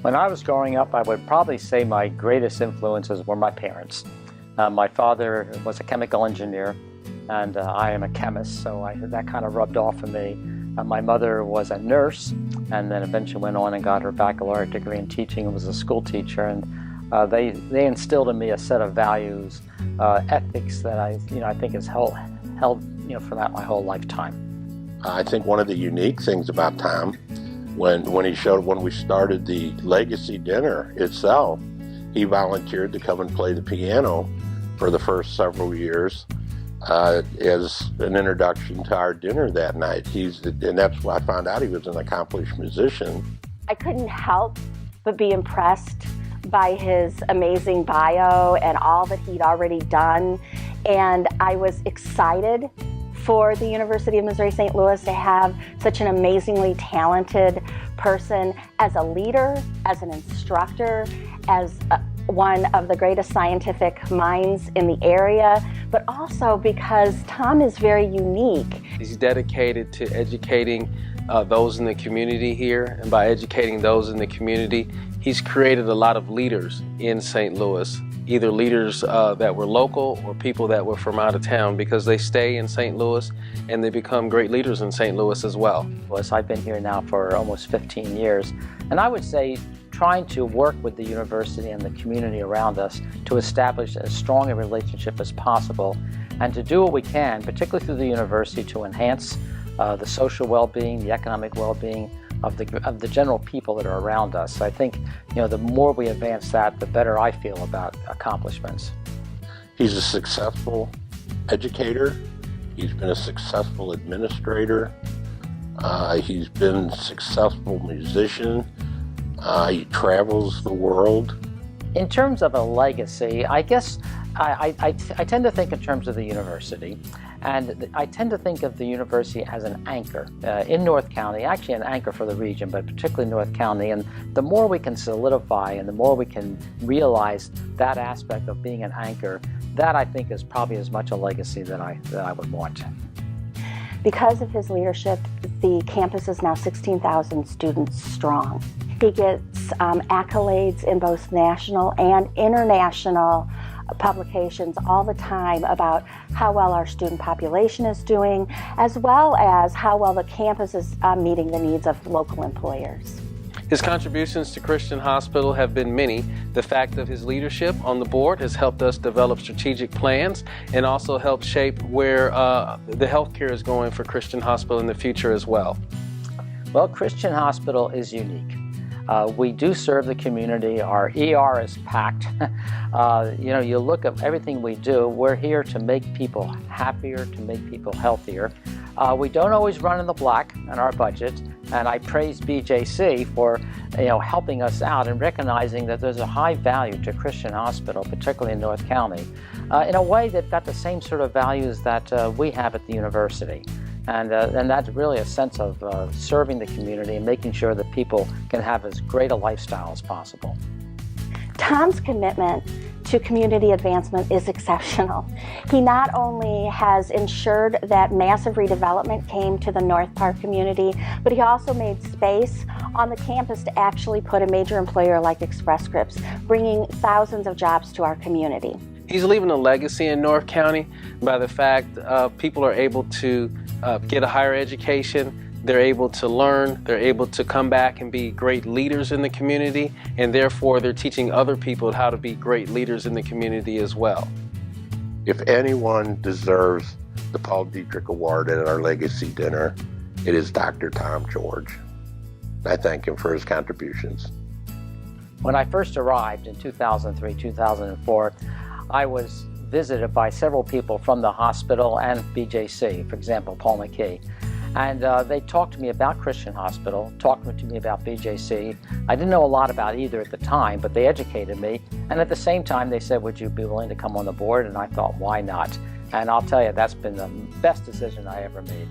When I was growing up, I would probably say my greatest influences were my parents. My father was a chemical engineer, and I am a chemist, so that kind of rubbed off on me. My mother was a nurse, and then eventually went on and got her baccalaureate degree in teaching and was a school teacher. And they instilled in me a set of values, ethics that I think has held throughout my whole lifetime. I think one of the unique things about Tom, when we started the Legacy Dinner itself, he volunteered to come and play the piano for the first several years as an introduction to our dinner that night. And that's why I found out he was an accomplished musician. I couldn't help but be impressed by his amazing bio and all that he'd already done. And I was excited for the University of Missouri-St. Louis to have such an amazingly talented person as a leader, as an instructor, as one of the greatest scientific minds in the area, but also because Tom is very unique. He's dedicated to educating those in the community here, and by educating those in the community, he's created a lot of leaders in St. Louis, either leaders that were local or people that were from out of town, because they stay in St. Louis and they become great leaders in St. Louis as well. I've been here now for almost 15 years, and I would say trying to work with the university and the community around us to establish as strong a relationship as possible, and to do what we can, particularly through the university, to enhance the social well-being, the economic well-being of the general people that are around us. I think, the more we advance that, the better I feel about accomplishments. He's a successful educator. He's been a successful administrator. He's been a successful musician. He travels the world. In terms of a legacy, I guess I tend to think in terms of the university, and I tend to think of the university as an anchor in North County, actually an anchor for the region, but particularly North County. And the more we can solidify and the more we can realize that aspect of being an anchor, that I think is probably as much a legacy that I would want. Because of his leadership, the campus is now 16,000 students strong. He gets accolades in both national and international publications all the time about how well our student population is doing, as well as how well the campus is meeting the needs of local employers. His contributions to Christian Hospital have been many. The fact of his leadership on the board has helped us develop strategic plans and also helped shape where the healthcare is going for Christian Hospital in the future as well. Well, Christian Hospital is unique. We do serve the community. Our ER is packed. You look at everything we do, we're here to make people happier, to make people healthier. We don't always run in the black on our budget, and I praise BJC for helping us out and recognizing that there's a high value to Christian Hospital, particularly in North County. In a way, they've got the same sort of values that we have at the university. And that's really a sense of serving the community and making sure that people can have as great a lifestyle as possible. Tom's commitment to community advancement is exceptional. He not only has ensured that massive redevelopment came to the North Park community, but he also made space on the campus to actually put a major employer like Express Scripts, bringing thousands of jobs to our community. He's leaving a legacy in North County by the fact people are able to get a higher education, they're able to learn, they're able to come back and be great leaders in the community, and therefore they're teaching other people how to be great leaders in the community as well. If anyone deserves the Detrick Award at our Legacy Dinner, it is Dr. Tom George. I thank him for his contributions. When I first arrived in 2003, 2004, I was visited by several people from the hospital and BJC, for example, Paul McKee. And they talked to me about Christian Hospital, talked to me about BJC. I didn't know a lot about either at the time, but they educated me. And at the same time, they said, would you be willing to come on the board? And I thought, why not? And I'll tell you, that's been the best decision I ever made.